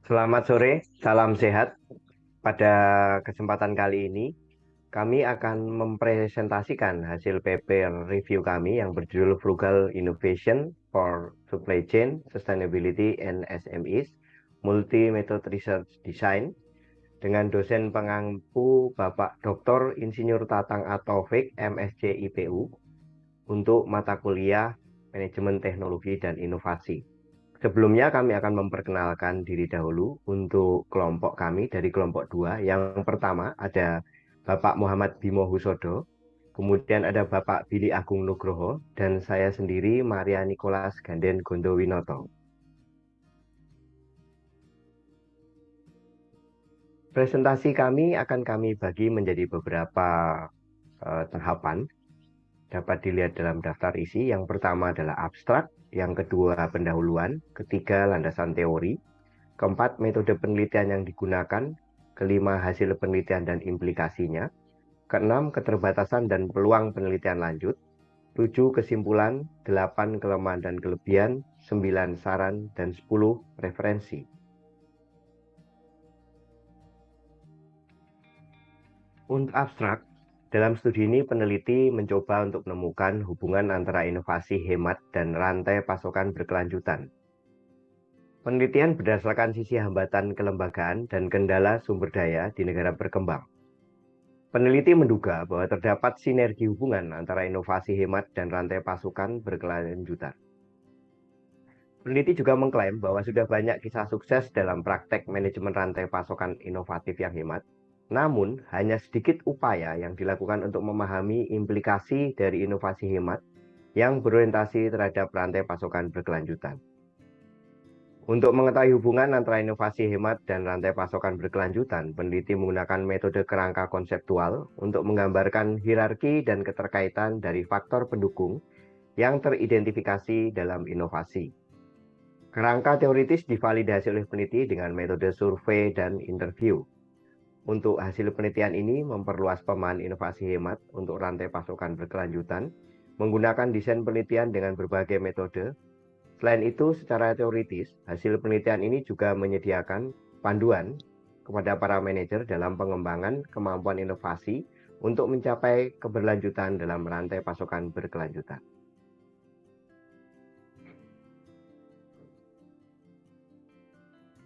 Selamat sore, salam sehat. Pada kesempatan kali ini, kami akan mempresentasikan hasil paper review kami yang berjudul Frugal Innovation for Supply Chain Sustainability and SMEs, Multi-Method Research Design, dengan dosen pengampu Bapak Dr. Insinyur Tatang Ataufik, MSc IPU, untuk mata kuliah Manajemen Teknologi dan Inovasi. Sebelumnya kami akan memperkenalkan diri dahulu untuk kelompok kami dari kelompok 2. Yang pertama ada Bapak Muhammad Bimo Husodo, kemudian ada Bapak Billy Agung Nugroho, dan saya sendiri Maria Nicholas Ganden Gondowinoto. Presentasi kami akan kami bagi menjadi beberapa tahapan. Dapat dilihat dalam daftar isi. Yang pertama adalah abstrak, yang kedua pendahuluan, ketiga landasan teori, keempat, metode penelitian yang digunakan. Kelima, hasil penelitian dan implikasinya. Keenam, keterbatasan dan peluang penelitian lanjut. Tujuh, kesimpulan. Delapan, kelemahan dan kelebihan. Sembilan, saran. Dan 10, referensi. Untuk abstrak, dalam studi ini peneliti mencoba untuk menemukan hubungan antara inovasi hemat dan rantai pasokan berkelanjutan. Penelitian berdasarkan sisi hambatan kelembagaan dan kendala sumber daya di negara berkembang. Peneliti menduga bahwa terdapat sinergi hubungan antara inovasi hemat dan rantai pasokan berkelanjutan. Peneliti juga mengklaim bahwa sudah banyak kisah sukses dalam praktek manajemen rantai pasokan inovatif yang hemat, namun hanya sedikit upaya yang dilakukan untuk memahami implikasi dari inovasi hemat yang berorientasi terhadap rantai pasokan berkelanjutan. Untuk mengetahui hubungan antara inovasi hemat dan rantai pasokan berkelanjutan, peneliti menggunakan metode kerangka konseptual untuk menggambarkan hierarki dan keterkaitan dari faktor pendukung yang teridentifikasi dalam inovasi. Kerangka teoritis divalidasi oleh peneliti dengan metode survei dan interview. Untuk hasil penelitian ini memperluas pemahaman inovasi hemat untuk rantai pasokan berkelanjutan, menggunakan desain penelitian dengan berbagai metode. Selain itu, secara teoritis, hasil penelitian ini juga menyediakan panduan kepada para manajer dalam pengembangan kemampuan inovasi untuk mencapai keberlanjutan dalam rantai pasokan berkelanjutan.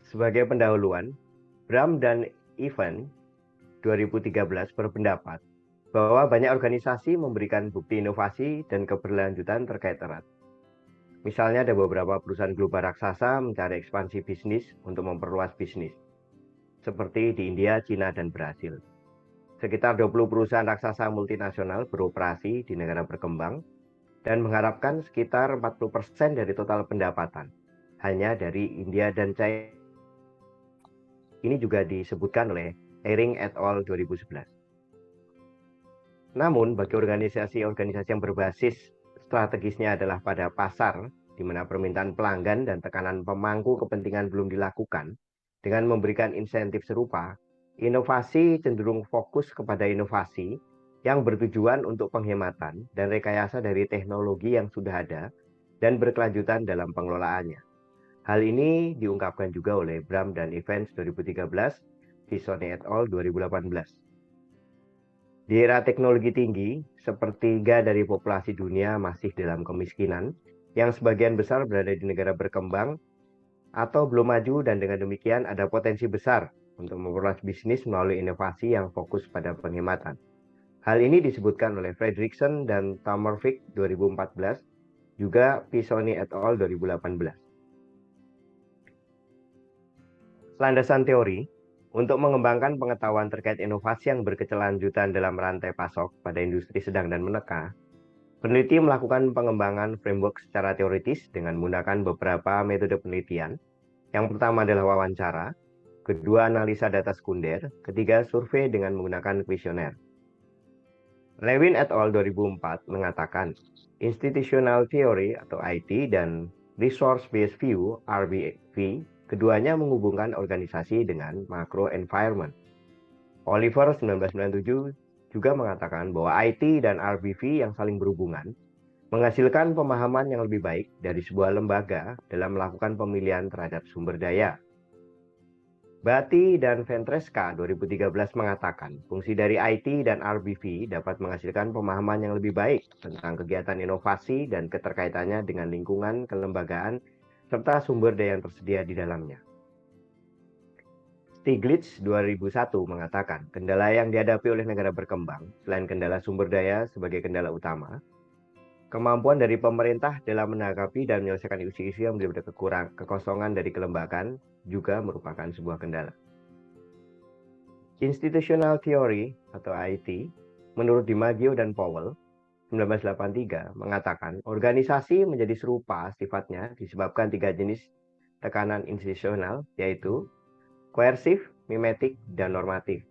Sebagai pendahuluan, Bram dan Ivan 2013 berpendapat bahwa banyak organisasi memberikan bukti inovasi dan keberlanjutan terkait erat. Misalnya ada beberapa perusahaan global raksasa mencari ekspansi bisnis untuk memperluas bisnis, seperti di India, Cina, dan Brasil. Sekitar 20 perusahaan raksasa multinasional beroperasi di negara berkembang dan mengharapkan sekitar 40% dari total pendapatan hanya dari India dan China. Ini juga disebutkan oleh Eyring et al. 2011. Namun, bagi organisasi-organisasi yang berbasis strategisnya adalah pada pasar, di mana permintaan pelanggan dan tekanan pemangku kepentingan belum dilakukan, dengan memberikan insentif serupa, inovasi cenderung fokus kepada inovasi yang bertujuan untuk penghematan dan rekayasa dari teknologi yang sudah ada dan berkelanjutan dalam pengelolaannya. Hal ini diungkapkan juga oleh Bram dan Evans 2013, Pisoni et al. 2018. Di era teknologi tinggi, sepertiga dari populasi dunia masih dalam kemiskinan, yang sebagian besar berada di negara berkembang atau belum maju, dan dengan demikian ada potensi besar untuk memperluas bisnis melalui inovasi yang fokus pada penghematan. Hal ini disebutkan oleh Fredrickson dan Tamervik 2014, juga Pisoni et al. 2018. Landasan teori. Untuk mengembangkan pengetahuan terkait inovasi yang berkelanjutan dalam rantai pasok pada industri sedang dan menengah, peneliti melakukan pengembangan framework secara teoritis dengan menggunakan beberapa metode penelitian. Yang pertama adalah wawancara, kedua analisa data sekunder, ketiga survei dengan menggunakan kuesioner. Lewin et al. 2004 mengatakan, Institutional Theory atau IT dan Resource Based View RBV, keduanya menghubungkan organisasi dengan macro environment. Oliver 1997 juga mengatakan bahwa IT dan RBV yang saling berhubungan menghasilkan pemahaman yang lebih baik dari sebuah lembaga dalam melakukan pemilihan terhadap sumber daya. Bati dan Ventresca 2013 mengatakan, fungsi dari IT dan RBV dapat menghasilkan pemahaman yang lebih baik tentang kegiatan inovasi dan keterkaitannya dengan lingkungan kelembagaan serta sumber daya yang tersedia di dalamnya. Stiglitz 2001 mengatakan, kendala yang dihadapi oleh negara berkembang, selain kendala sumber daya sebagai kendala utama, kemampuan dari pemerintah dalam menanggapi dan menyelesaikan isu-isu yang menjadi kekosongan dari kelembagaan juga merupakan sebuah kendala. Institutional Theory atau IT, menurut DiMaggio dan Powell, 1983, mengatakan organisasi menjadi serupa sifatnya disebabkan 3 jenis tekanan institusional, yaitu koersif, mimetik, dan normatif.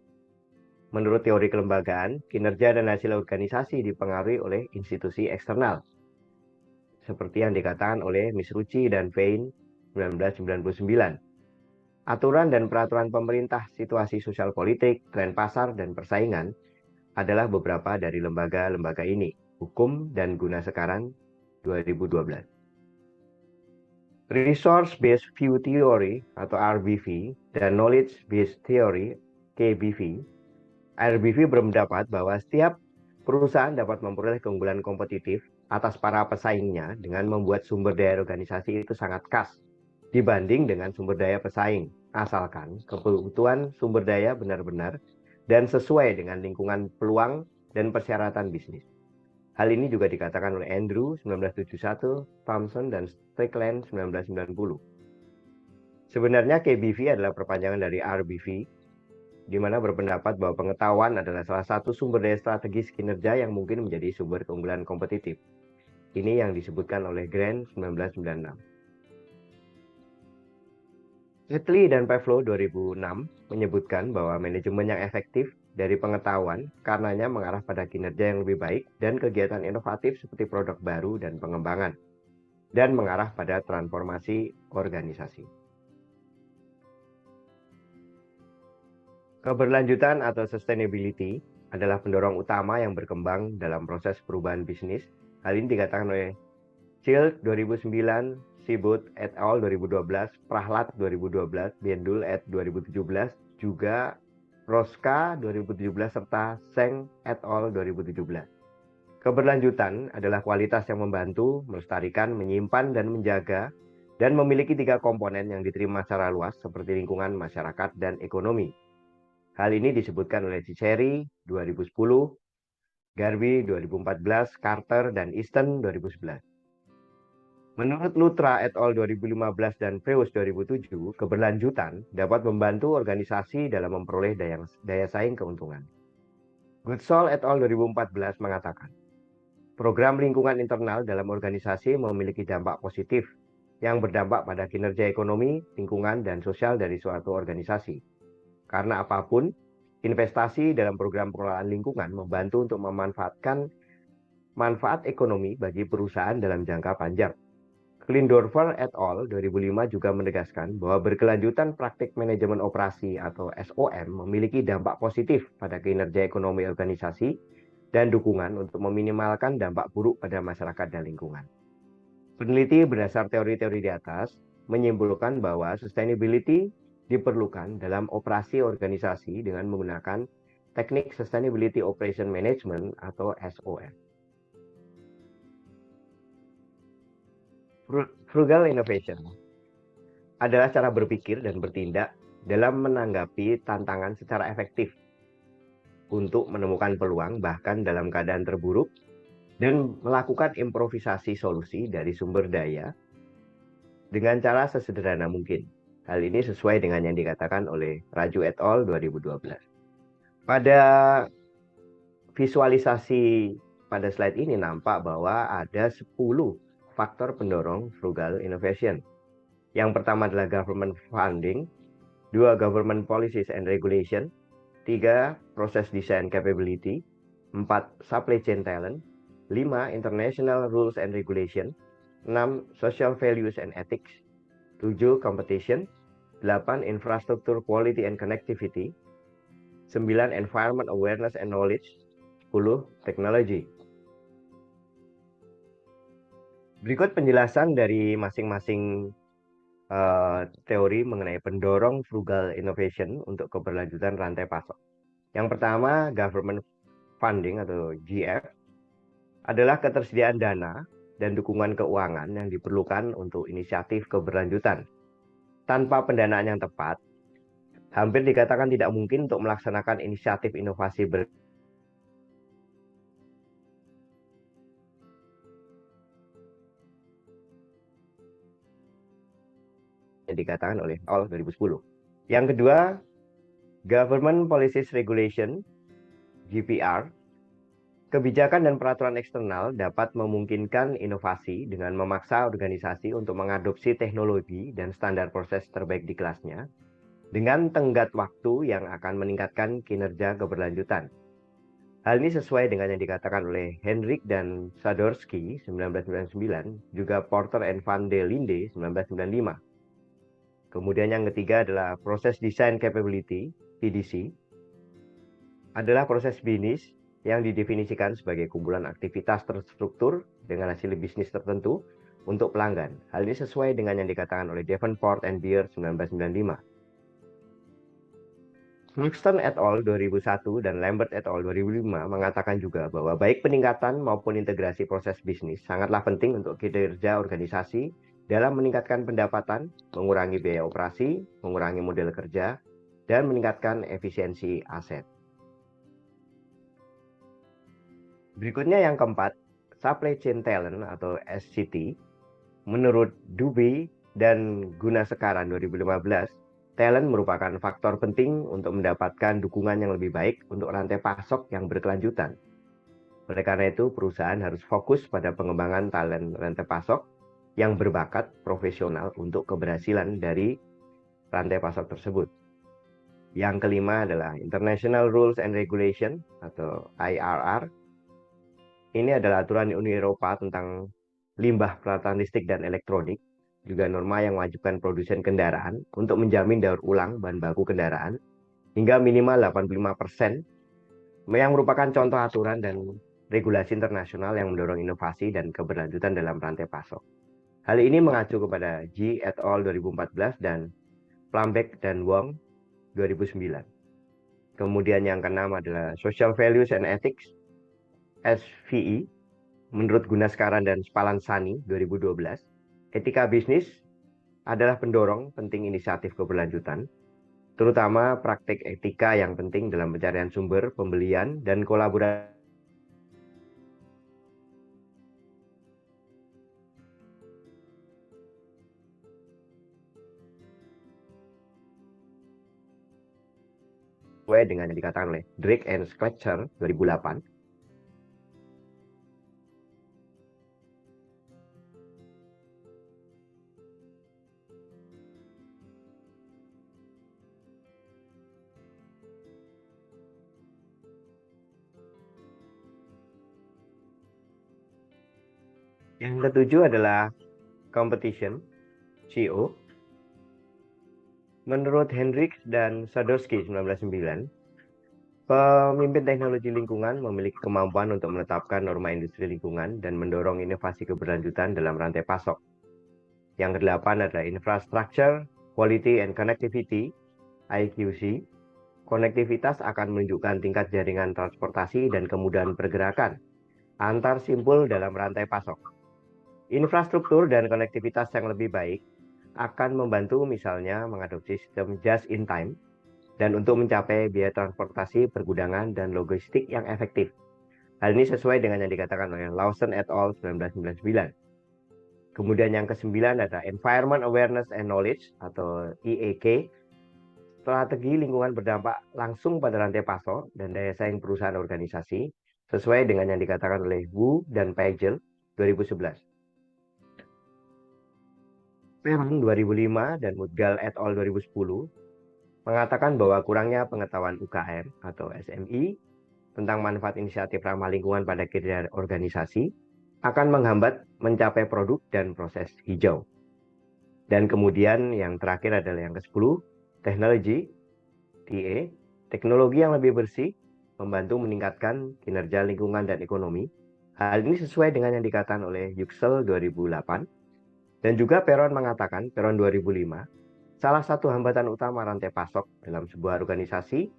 Menurut teori kelembagaan, kinerja dan hasil organisasi dipengaruhi oleh institusi eksternal, seperti yang dikatakan oleh Miss Rucci dan Vein 1999. Aturan dan peraturan pemerintah, situasi sosial politik, tren pasar, dan persaingan adalah beberapa dari lembaga-lembaga ini. Hukum dan Guna Sekarang 2012. Resource Based View Theory atau RBV dan Knowledge Based Theory KBV. RBV berpendapat bahwa setiap perusahaan dapat memperoleh keunggulan kompetitif atas para pesaingnya dengan membuat sumber daya organisasi itu sangat khas dibanding dengan sumber daya pesaing, asalkan kebutuhan sumber daya benar-benar dan sesuai dengan lingkungan peluang dan persyaratan bisnis. Hal ini juga dikatakan oleh Andrew 1971, Thompson, dan Strickland 1990. Sebenarnya KBV adalah perpanjangan dari RBV, di mana berpendapat bahwa pengetahuan adalah salah satu sumber daya strategis kinerja yang mungkin menjadi sumber keunggulan kompetitif. Ini yang disebutkan oleh Grant 1996. Whitley dan Pavlo 2006 menyebutkan bahwa manajemen yang efektif dari pengetahuan karenanya mengarah pada kinerja yang lebih baik dan kegiatan inovatif seperti produk baru dan pengembangan, dan mengarah pada transformasi organisasi. Keberlanjutan atau sustainability adalah pendorong utama yang berkembang dalam proses perubahan bisnis. Hal ini dikatakan oleh Child 2009, Sibut et al. 2012, Prahlat 2012, Bendul et 2017, juga Roska 2017, serta Seng et al. 2017. Keberlanjutan adalah kualitas yang membantu, melestarikan, menyimpan, dan menjaga, dan memiliki 3 komponen yang diterima secara luas seperti lingkungan, masyarakat, dan ekonomi. Hal ini disebutkan oleh Ciceri 2010, Garvey 2014, Carter dan Easton 2011. Menurut Lutra et al. 2015 dan Freus 2007, keberlanjutan dapat membantu organisasi dalam memperoleh daya saing keuntungan. Goodsall et al. 2014 mengatakan, program lingkungan internal dalam organisasi memiliki dampak positif yang berdampak pada kinerja ekonomi, lingkungan, dan sosial dari suatu organisasi. Karena apapun, investasi dalam program pengelolaan lingkungan membantu untuk memanfaatkan manfaat ekonomi bagi perusahaan dalam jangka panjang. Klindorfer et al. 2005 juga menegaskan bahwa berkelanjutan praktik manajemen operasi atau SOM memiliki dampak positif pada kinerja ekonomi organisasi dan dukungan untuk meminimalkan dampak buruk pada masyarakat dan lingkungan. Peneliti berdasar teori-teori di atas menyimpulkan bahwa sustainability diperlukan dalam operasi organisasi dengan menggunakan teknik Sustainability Operation Management atau SOM. Frugal innovation adalah cara berpikir dan bertindak dalam menanggapi tantangan secara efektif untuk menemukan peluang bahkan dalam keadaan terburuk dan melakukan improvisasi solusi dari sumber daya dengan cara sesederhana mungkin. Hal ini sesuai dengan yang dikatakan oleh Raju et al. 2012. Pada visualisasi pada slide ini nampak bahwa ada 10 faktor pendorong frugal innovation. Yang pertama adalah government funding, 2 government policies and regulation, 3 process design capability, 4 supply chain talent, 5 international rules and regulation, 6 social values and ethics, 7 competition, 8 infrastructure quality and connectivity, 9 environment awareness and knowledge, 10 technology. Berikut penjelasan dari masing-masing teori mengenai pendorong frugal innovation untuk keberlanjutan rantai pasok. Yang pertama, government funding atau GF adalah ketersediaan dana dan dukungan keuangan yang diperlukan untuk inisiatif keberlanjutan. Tanpa pendanaan yang tepat, hampir dikatakan tidak mungkin untuk melaksanakan inisiatif inovasi yang dikatakan oleh All 2010. Yang kedua, Government Policies Regulation, GPR. Kebijakan dan peraturan eksternal dapat memungkinkan inovasi dengan memaksa organisasi untuk mengadopsi teknologi dan standar proses terbaik di kelasnya dengan tenggat waktu yang akan meningkatkan kinerja keberlanjutan. Hal ini sesuai dengan yang dikatakan oleh Hendrik dan Sadorsky 1999, juga Porter and Van de Linde 1995. Kemudian yang ketiga adalah proses design capability, PDC, adalah proses bisnis yang didefinisikan sebagai kumpulan aktivitas terstruktur dengan hasil bisnis tertentu untuk pelanggan. Hal ini sesuai dengan yang dikatakan oleh Davenport and Beer 1995. Houston et al. 2001 dan Lambert et al. 2005 mengatakan juga bahwa baik peningkatan maupun integrasi proses bisnis sangatlah penting untuk kinerja organisasi dalam meningkatkan pendapatan, mengurangi biaya operasi, mengurangi model kerja, dan meningkatkan efisiensi aset. Berikutnya yang keempat, Supply Chain Talent atau SCT. Menurut Dubey dan Gunasekaran 2015, talent merupakan faktor penting untuk mendapatkan dukungan yang lebih baik untuk rantai pasok yang berkelanjutan. Oleh karena itu, perusahaan harus fokus pada pengembangan talent rantai pasok yang berbakat profesional untuk keberhasilan dari rantai pasok tersebut. Yang kelima adalah International Rules and Regulation atau IRR. Ini adalah aturan Uni Eropa tentang limbah peralatan listrik dan elektronik, juga norma yang mewajibkan produsen kendaraan untuk menjamin daur ulang bahan baku kendaraan hingga minimal 85%, yang merupakan contoh aturan dan regulasi internasional yang mendorong inovasi dan keberlanjutan dalam rantai pasok. Hal ini mengacu kepada G et al. 2014 dan Plumbeck dan Wong 2009. Kemudian yang keenam adalah Social Values and Ethics, SVE. Menurut Gunasekaran dan Spallanzani 2012, etika bisnis adalah pendorong penting inisiatif keberlanjutan, terutama praktik etika yang penting dalam pencarian sumber, pembelian, dan kolaborasi. Sesuai dengan yang dikatakan oleh Drake and Scletcher 2008. Yang ketujuh adalah competition, CO. Menurut Hendricks dan Sadorsky 1999, pemimpin teknologi lingkungan memiliki kemampuan untuk menetapkan norma industri lingkungan dan mendorong inovasi keberlanjutan dalam rantai pasok. Yang kedelapan adalah Infrastructure, Quality and Connectivity, IQC. Konektivitas akan menunjukkan tingkat jaringan transportasi dan kemudahan pergerakan antar simpul dalam rantai pasok. Infrastruktur dan konektivitas yang lebih baik akan membantu misalnya mengadopsi sistem just in time dan untuk mencapai biaya transportasi, pergudangan, dan logistik yang efektif. Hal ini sesuai dengan yang dikatakan oleh Lawson et al. 1999. Kemudian yang kesembilan ada Environment Awareness and Knowledge atau EAK. Strategi lingkungan berdampak langsung pada rantai pasok dan daya saing perusahaan organisasi sesuai dengan yang dikatakan oleh Wu dan Pagel 2011. Perron 2005 dan Mudgal et al. 2010 mengatakan bahwa kurangnya pengetahuan UKM atau SMI tentang manfaat inisiatif ramah lingkungan pada kinerja organisasi akan menghambat mencapai produk dan proses hijau. Dan kemudian yang terakhir adalah yang ke-10, teknologi, TA, teknologi yang lebih bersih, membantu meningkatkan kinerja lingkungan dan ekonomi. Hal ini sesuai dengan yang dikatakan oleh Yüksel 2008. Dan juga Peron mengatakan, Peron 2005, salah satu hambatan utama rantai pasok dalam sebuah organisasi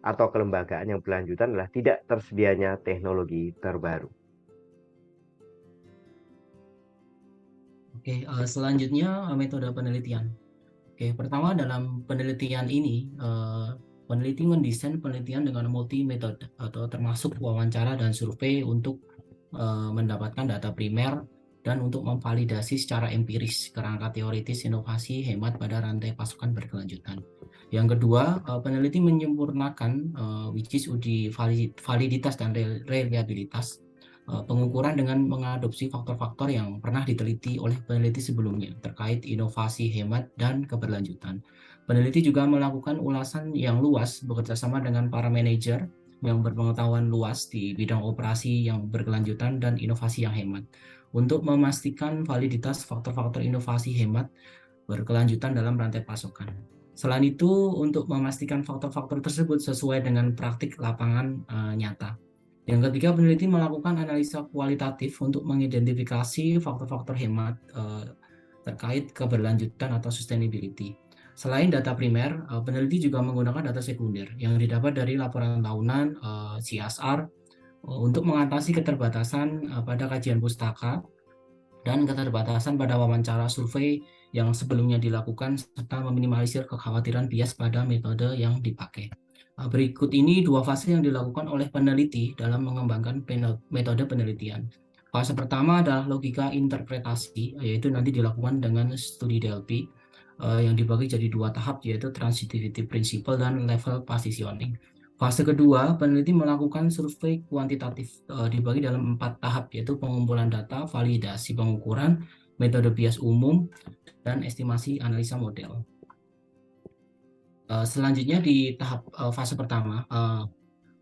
atau kelembagaan yang berkelanjutan adalah tidak tersedianya teknologi terbaru. Oke, selanjutnya metode penelitian. Oke, pertama dalam penelitian ini, peneliti mendesain penelitian dengan multi metode atau termasuk wawancara dan survei untuk mendapatkan data primer dan untuk memvalidasi secara empiris kerangka teoritis inovasi hemat pada rantai pasokan berkelanjutan. Yang kedua, peneliti menyempurnakan which is uji validitas dan reliabilitas pengukuran dengan mengadopsi faktor-faktor yang pernah diteliti oleh peneliti sebelumnya terkait inovasi hemat dan keberlanjutan. Peneliti juga melakukan ulasan yang luas bekerjasama dengan para manajer yang berpengetahuan luas di bidang operasi yang berkelanjutan dan inovasi yang hemat untuk memastikan validitas faktor-faktor inovasi hemat berkelanjutan dalam rantai pasokan. Selain itu, untuk memastikan faktor-faktor tersebut sesuai dengan praktik lapangan nyata. Yang ketiga, peneliti melakukan analisa kualitatif untuk mengidentifikasi faktor-faktor hemat terkait keberlanjutan atau sustainability. Selain data primer, peneliti juga menggunakan data sekunder yang didapat dari laporan tahunan, CSR, untuk mengatasi keterbatasan pada kajian pustaka dan keterbatasan pada wawancara survei yang sebelumnya dilakukan serta meminimalisir kekhawatiran bias pada metode yang dipakai. Berikut ini dua fase yang dilakukan oleh peneliti dalam mengembangkan metode penelitian. Fase pertama adalah logika interpretasi, yaitu nanti dilakukan dengan studi Delphi yang dibagi jadi dua tahap, yaitu transitivity principle dan level positioning. Fase kedua, peneliti melakukan survei kuantitatif dibagi dalam 4 tahap, yaitu pengumpulan data, validasi pengukuran, metode bias umum, dan estimasi analisa model. Selanjutnya di tahap fase pertama,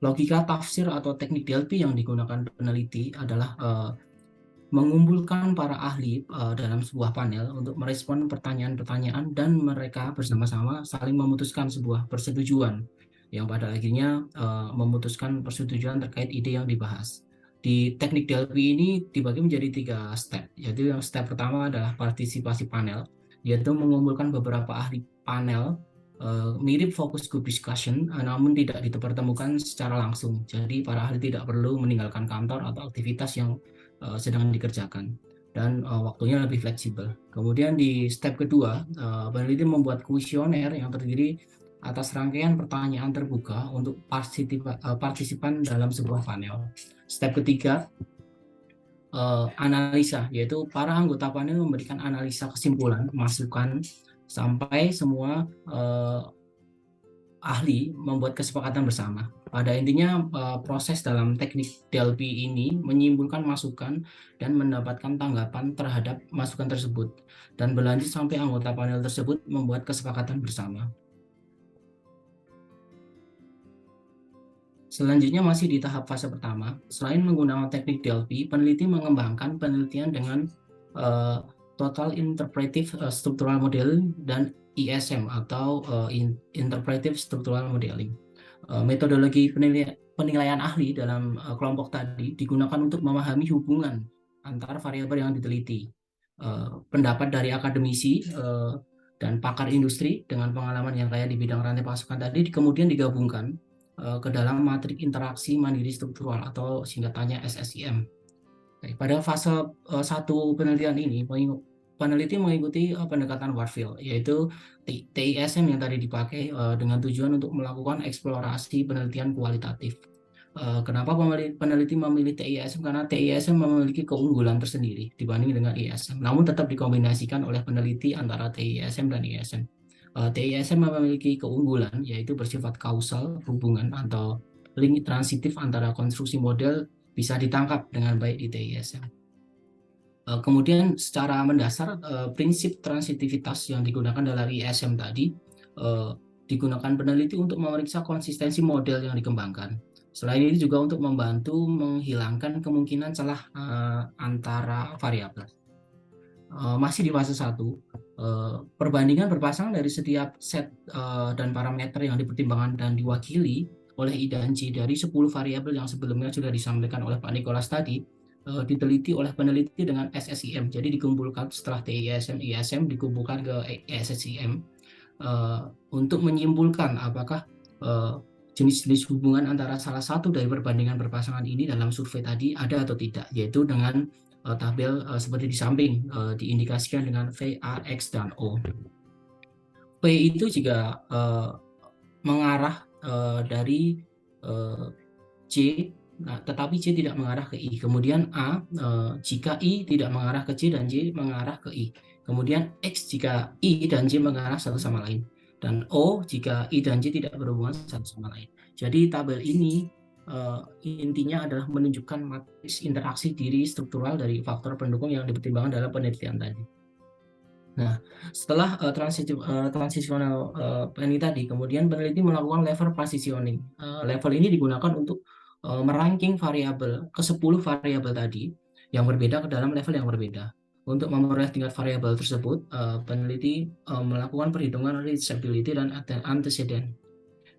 logika tafsir atau teknik Delphi yang digunakan peneliti adalah mengumpulkan para ahli dalam sebuah panel untuk merespon pertanyaan-pertanyaan dan mereka bersama-sama saling memutuskan sebuah persetujuan yang pada akhirnya memutuskan persetujuan terkait ide yang dibahas. Di teknik Delphi ini dibagi menjadi 3 step, yaitu yang step pertama adalah partisipasi panel, yaitu mengumpulkan beberapa ahli panel mirip focus group discussion, namun tidak dipertemukan secara langsung. Jadi para ahli tidak perlu meninggalkan kantor atau aktivitas yang sedang dikerjakan dan waktunya lebih fleksibel. Kemudian di step kedua, peneliti membuat kuesioner yang terdiri atas rangkaian pertanyaan terbuka untuk partisipan dalam sebuah panel. Step ketiga, analisa, yaitu para anggota panel memberikan analisa kesimpulan, masukan, sampai semua ahli membuat kesepakatan bersama. Pada intinya, proses dalam teknik Delphi ini menyimpulkan masukan dan mendapatkan tanggapan terhadap masukan tersebut, dan berlanjut sampai anggota panel tersebut membuat kesepakatan bersama. Selanjutnya masih di tahap fase pertama, selain menggunakan teknik Delphi, peneliti mengembangkan penelitian dengan Total Interpretive Structural Modeling dan ISM atau Interpretive Structural Modeling. Metodologi penilaian ahli dalam kelompok tadi digunakan untuk memahami hubungan antar variabel yang diteliti. Pendapat dari akademisi dan pakar industri dengan pengalaman yang kaya di bidang rantai pasokan tadi kemudian digabungkan ke dalam matrik interaksi mandiri struktural atau singkatannya SSIM. Pada fase 1 penelitian ini, peneliti mengikuti pendekatan Warfield, yaitu TISM yang tadi dipakai dengan tujuan untuk melakukan eksplorasi penelitian kualitatif. Kenapa peneliti memilih TISM? Karena TISM memiliki keunggulan tersendiri dibanding dengan ISM, namun tetap dikombinasikan oleh peneliti antara TISM dan ISM. TISM memiliki keunggulan, yaitu bersifat kausal, hubungan atau link transitif antara konstruksi model bisa ditangkap dengan baik di TISM. Kemudian secara mendasar, prinsip transitivitas yang digunakan dalam ISM tadi digunakan peneliti untuk memeriksa konsistensi model yang dikembangkan. Selain itu juga untuk membantu menghilangkan kemungkinan celah antara variabel. Masih di fase 1, perbandingan berpasang dari setiap set dan parameter yang dipertimbangkan dan diwakili oleh I dan J dari 10 variabel yang sebelumnya sudah disampaikan oleh Pak Nicholas tadi diteliti oleh peneliti dengan SSIM. Jadi dikumpulkan setelah TISM, ISM dikumpulkan ke SSIM untuk menyimpulkan apakah jenis-jenis hubungan antara salah satu dari perbandingan berpasangan ini dalam survei tadi ada atau tidak, yaitu dengan tabel seperti di samping diindikasikan dengan V, A, X, dan O. V itu juga mengarah dari C, tetapi C tidak mengarah ke I. Kemudian A, jika I tidak mengarah ke C dan J mengarah ke I. Kemudian X jika I dan J mengarah satu sama lain. Dan O jika I dan J tidak berhubungan satu sama lain. Jadi tabel ini intinya adalah menunjukkan matriks interaksi diri struktural dari faktor pendukung yang dipertimbangkan dalam penelitian tadi. Nah, setelah transitional planning tadi, kemudian peneliti melakukan level positioning. Level ini digunakan untuk meranking variabel ke 10 variabel tadi yang berbeda ke dalam level yang berbeda. Untuk memperoleh tingkat variabel tersebut, peneliti melakukan perhitungan reachability dan antecedent.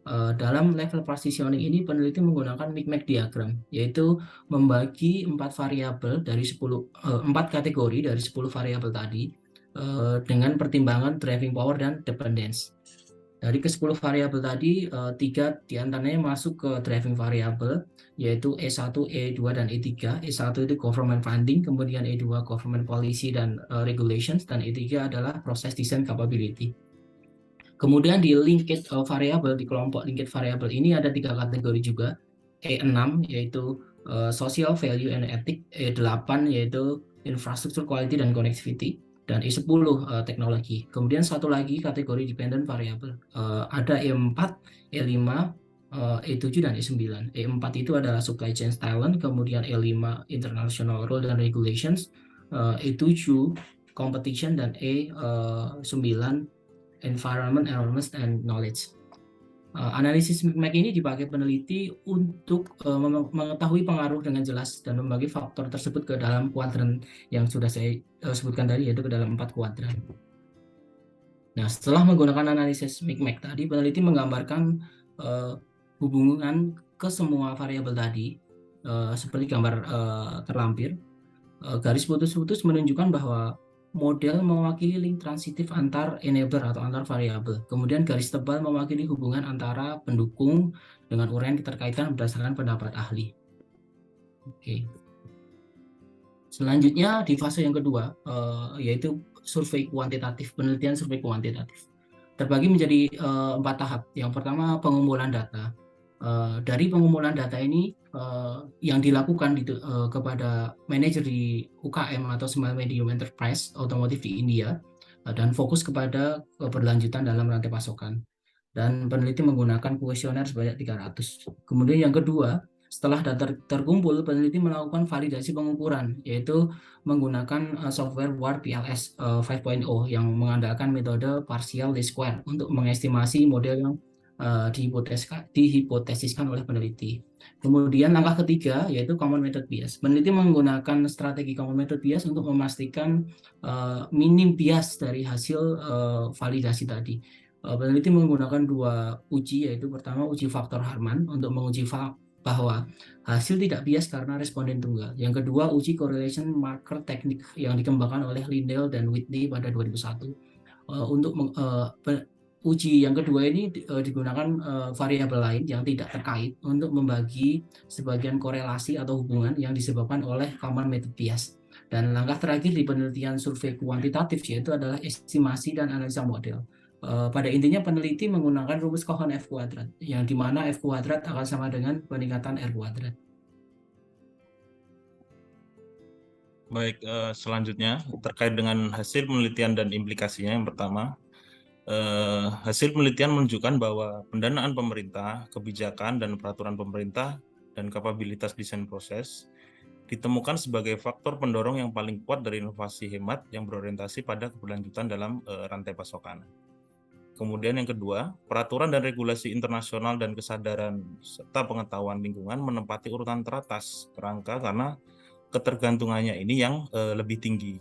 Dalam level positioning ini peneliti menggunakan micmac diagram, yaitu membagi 4 variabel dari 4 kategori dari 10 variabel tadi dengan pertimbangan driving power dan dependence. Dari ke-10 variabel tadi, 3 diantaranya masuk ke driving variabel, yaitu E1, E2, dan E3. E1 itu government funding, kemudian E2 government policy dan regulations, dan E3 adalah process design capability. Kemudian di linked variable, di kelompok linked variable ini ada 3 kategori juga. E6 yaitu social value and ethic, E8 yaitu infrastructure quality dan connectivity, dan E10 teknologi. Kemudian satu lagi kategori dependent variable. Ada E4, E5, E7 dan E9. E4 itu adalah supply chain talent, kemudian E5 international rule dan regulations, E7 competition, dan E9 environment, awareness, and knowledge. Analisis micmac ini dipakai peneliti untuk mengetahui pengaruh dengan jelas dan membagi faktor tersebut ke dalam kuadran yang sudah saya sebutkan tadi, yaitu ke dalam 4 kuadran. Nah, setelah menggunakan analisis micmac tadi, peneliti menggambarkan hubungan ke semua variabel tadi seperti gambar terlampir. Garis putus-putus menunjukkan bahwa model mewakili link transitif antar enabler atau antar variabel. Kemudian garis tebal mewakili hubungan antara pendukung dengan uraian keterkaitan berdasarkan pendapat ahli. Oke. Selanjutnya di fase yang kedua, yaitu survei kuantitatif, penelitian survei kuantitatif. Terbagi menjadi 4 tahap. Yang pertama pengumpulan data. Dari pengumpulan data ini yang dilakukan kepada manajer di UKM atau Small Medium Enterprise otomotif di India, dan fokus kepada keberlanjutan dalam rantai pasokan. Dan peneliti menggunakan kuesioner sebanyak 300. Kemudian yang kedua, setelah data terkumpul, peneliti melakukan validasi pengukuran, yaitu menggunakan software WAR PLS 5.0 yang mengandalkan metode partial least square untuk mengestimasi model yang dihipotesiskan oleh peneliti. Kemudian langkah ketiga yaitu common method bias. Peneliti menggunakan strategi common method bias untuk memastikan minim bias dari hasil validasi tadi. Peneliti menggunakan 2 uji, yaitu pertama uji faktor Harman untuk menguji bahwa hasil tidak bias karena responden tunggal. Yang kedua uji correlation marker teknik yang dikembangkan oleh Lindell dan Whitney pada 2001. Untuk uji yang kedua ini digunakan variabel lain yang tidak terkait untuk membagi sebagian korelasi atau hubungan yang disebabkan oleh common method bias. Dan langkah terakhir di penelitian survei kuantitatif yaitu adalah estimasi dan analisa model. Pada intinya peneliti menggunakan rumus Cohen F kuadrat, yang dimana F kuadrat akan sama dengan peningkatan R kuadrat. Baik, selanjutnya terkait dengan hasil penelitian dan implikasinya. Yang pertama, hasil penelitian menunjukkan bahwa pendanaan pemerintah, kebijakan dan peraturan pemerintah, dan kapabilitas desain proses ditemukan sebagai faktor pendorong yang paling kuat dari inovasi hemat yang berorientasi pada keberlanjutan dalam rantai pasokan. Kemudian yang kedua, peraturan dan regulasi internasional dan kesadaran serta pengetahuan lingkungan menempati urutan teratas kerangka karena ketergantungannya ini yang lebih tinggi.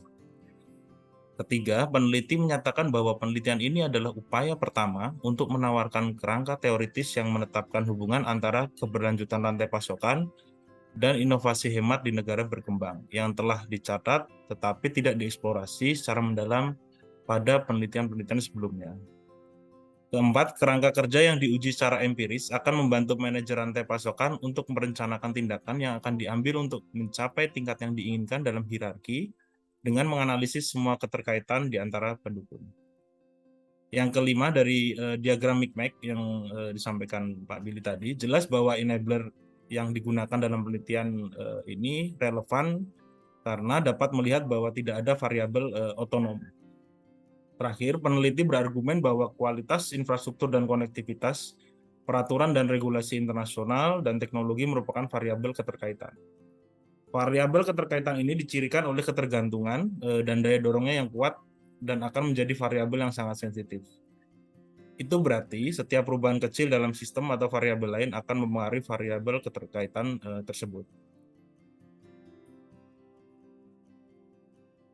Ketiga, peneliti menyatakan bahwa penelitian ini adalah upaya pertama untuk menawarkan kerangka teoritis yang menetapkan hubungan antara keberlanjutan rantai pasokan dan inovasi hemat di negara berkembang yang telah dicatat tetapi tidak dieksplorasi secara mendalam pada penelitian-penelitian sebelumnya. Keempat, kerangka kerja yang diuji secara empiris akan membantu manajer rantai pasokan untuk merencanakan tindakan yang akan diambil untuk mencapai tingkat yang diinginkan dalam hierarki dengan menganalisis semua keterkaitan di antara pendukung. Yang kelima, dari diagram MICMAC yang disampaikan Pak Billy tadi, jelas bahwa enabler yang digunakan dalam penelitian ini relevan karena dapat melihat bahwa tidak ada variabel otonom. Terakhir, peneliti berargumen bahwa kualitas infrastruktur dan konektivitas, peraturan dan regulasi internasional, dan teknologi merupakan variabel keterkaitan. Variabel keterkaitan ini dicirikan oleh ketergantungan dan daya dorongnya yang kuat dan akan menjadi variabel yang sangat sensitif. Itu berarti setiap perubahan kecil dalam sistem atau variabel lain akan mempengaruhi variabel keterkaitan tersebut.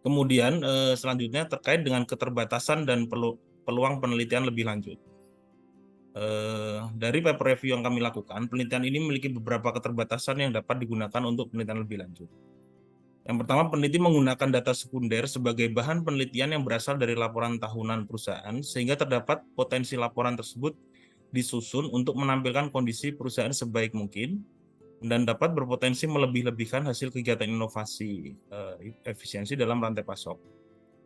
Kemudian selanjutnya terkait dengan keterbatasan dan peluang penelitian lebih lanjut. Dari paper review yang kami lakukan, penelitian ini memiliki beberapa keterbatasan yang dapat digunakan untuk penelitian lebih lanjut. Yang pertama, peneliti menggunakan data sekunder sebagai bahan penelitian yang berasal dari laporan tahunan perusahaan, sehingga terdapat potensi laporan tersebut disusun untuk menampilkan kondisi perusahaan sebaik mungkin, dan dapat berpotensi melebih-lebihkan hasil kegiatan inovasi efisiensi dalam rantai pasok.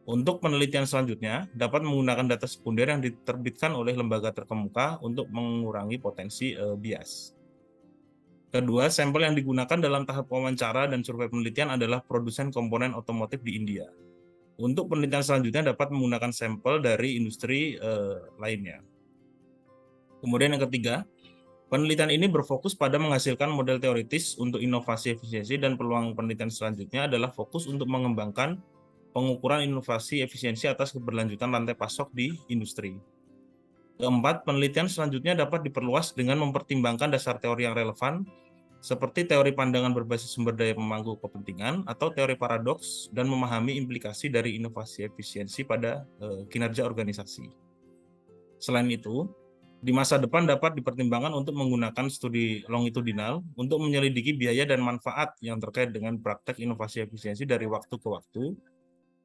Untuk penelitian selanjutnya, dapat menggunakan data sekunder yang diterbitkan oleh lembaga terkemuka untuk mengurangi potensi bias. Kedua, sampel yang digunakan dalam tahap wawancara dan survei penelitian adalah produsen komponen otomotif di India. Untuk penelitian selanjutnya dapat menggunakan sampel dari industri lainnya. Kemudian yang ketiga, penelitian ini berfokus pada menghasilkan model teoritis untuk inovasi efisiensi, dan peluang penelitian selanjutnya adalah fokus untuk mengembangkan pengukuran inovasi efisiensi atas keberlanjutan rantai pasok di industri. Keempat, penelitian selanjutnya dapat diperluas dengan mempertimbangkan dasar teori yang relevan, seperti teori pandangan berbasis sumber daya pemangku kepentingan atau teori paradoks, dan memahami implikasi dari inovasi efisiensi pada kinerja organisasi. Selain itu, di masa depan dapat dipertimbangkan untuk menggunakan studi longitudinal untuk menyelidiki biaya dan manfaat yang terkait dengan praktek inovasi efisiensi dari waktu ke waktu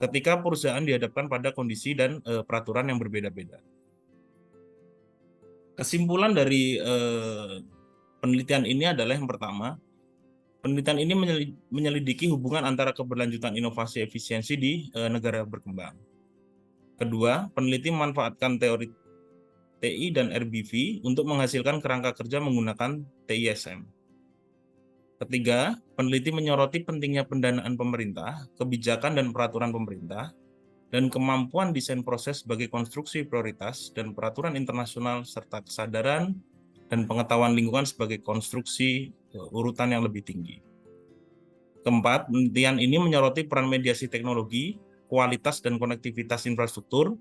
ketika perusahaan dihadapkan pada kondisi dan peraturan yang berbeda-beda. Kesimpulan dari penelitian ini adalah yang pertama, penelitian ini menyelidiki hubungan antara keberlanjutan inovasi efisiensi di negara berkembang. Kedua, peneliti memanfaatkan teori TI dan RBV untuk menghasilkan kerangka kerja menggunakan TISM. Ketiga, peneliti menyoroti pentingnya pendanaan pemerintah, kebijakan dan peraturan pemerintah, dan kemampuan desain proses sebagai konstruksi prioritas dan peraturan internasional, serta kesadaran dan pengetahuan lingkungan sebagai konstruksi urutan yang lebih tinggi. Keempat, penelitian ini menyoroti peran mediasi teknologi, kualitas dan konektivitas infrastruktur,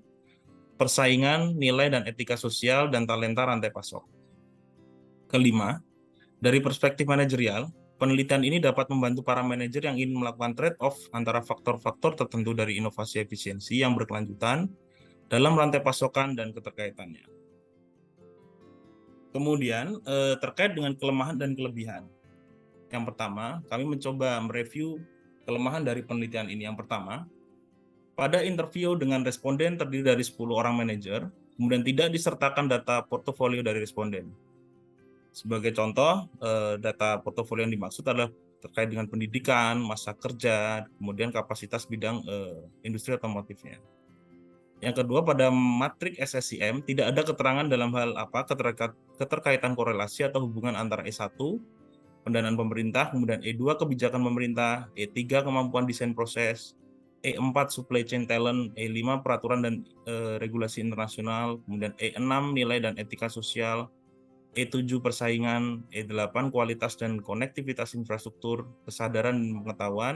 persaingan, nilai dan etika sosial, dan talenta rantai pasok. Kelima, dari perspektif manajerial, penelitian ini dapat membantu para manajer yang ingin melakukan trade-off antara faktor-faktor tertentu dari inovasi efisiensi yang berkelanjutan dalam rantai pasokan dan keterkaitannya. Kemudian, terkait dengan kelemahan dan kelebihan. Yang pertama, kami mencoba mereview kelemahan dari penelitian ini. Yang pertama, pada interview dengan responden terdiri dari 10 orang manajer, kemudian tidak disertakan data portofolio dari responden. Sebagai contoh, data portofolio yang dimaksud adalah terkait dengan pendidikan, masa kerja, kemudian kapasitas bidang industri otomotifnya. Yang kedua, pada matrik SSIM tidak ada keterangan dalam hal apa keterkaitan korelasi atau hubungan antara E1, pendanaan pemerintah, kemudian E2, kebijakan pemerintah, E3, kemampuan desain proses, E4, supply chain talent, E5, peraturan dan regulasi internasional, kemudian E6, nilai dan etika sosial, E7, persaingan, E8, kualitas dan konektivitas infrastruktur, kesadaran dan pengetahuan,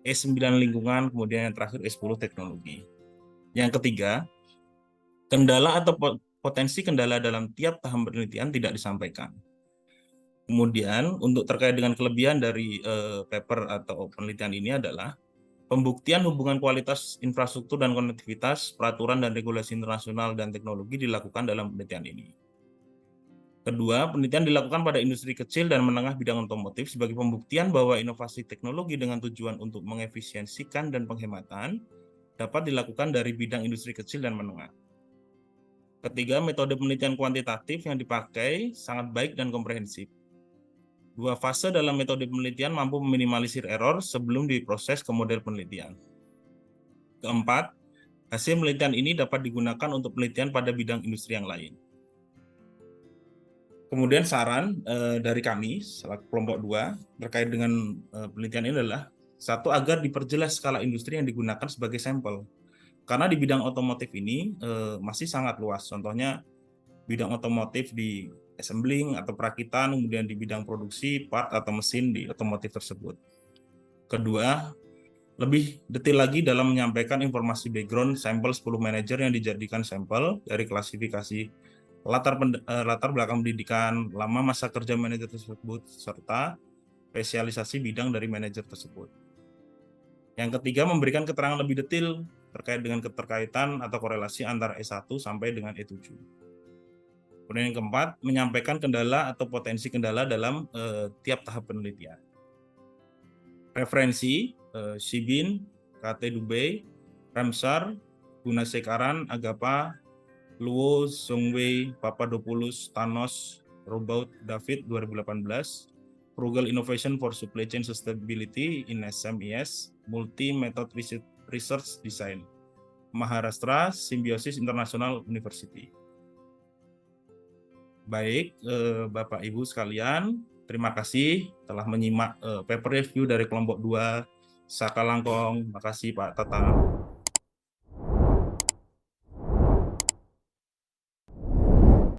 E9, lingkungan, kemudian yang terakhir E10, teknologi. Yang ketiga, kendala atau potensi kendala dalam tiap tahap penelitian tidak disampaikan. Kemudian, untuk terkait dengan kelebihan dari paper atau penelitian ini adalah pembuktian hubungan kualitas infrastruktur dan konektivitas, peraturan dan regulasi internasional dan teknologi dilakukan dalam penelitian ini. Kedua, penelitian dilakukan pada industri kecil dan menengah bidang otomotif sebagai pembuktian bahwa inovasi teknologi dengan tujuan untuk mengefisiensikan dan penghematan dapat dilakukan dari bidang industri kecil dan menengah. Ketiga, metode penelitian kuantitatif yang dipakai sangat baik dan komprehensif. Dua fase dalam metode penelitian mampu meminimalisir error sebelum diproses ke model penelitian. Keempat, hasil penelitian ini dapat digunakan untuk penelitian pada bidang industri yang lain. Kemudian saran dari kami, selaku kelompok 2, terkait dengan penelitian ini adalah, satu, agar diperjelas skala industri yang digunakan sebagai sampel. Karena di bidang otomotif ini masih sangat luas. Contohnya bidang otomotif di assembling atau perakitan, kemudian di bidang produksi part atau mesin di otomotif tersebut. Kedua, lebih detail lagi dalam menyampaikan informasi background sampel 10 manajer yang dijadikan sampel dari klasifikasi latar belakang pendidikan, lama masa kerja manajer tersebut, serta spesialisasi bidang dari manajer tersebut. Yang ketiga, memberikan keterangan lebih detail terkait dengan keterkaitan atau korelasi antara E1 sampai dengan E7. Kemudian yang keempat, menyampaikan kendala atau potensi kendala dalam tiap tahap penelitian. Referensi, Shibin, KT Dubey, Ramsar, Gunasekaran, Agapa, Luo, Zhongwei, Papadopoulos, Thanos, Robaut, David 2018, Frugal Innovation for Supply Chain Sustainability in SMES, Multi-Method Research Design, Maharashtra Symbiosis International University. Baik, Bapak Ibu sekalian, terima kasih telah menyimak paper review dari kelompok 2 Saka Langkong. Terima kasih Pak Tatang.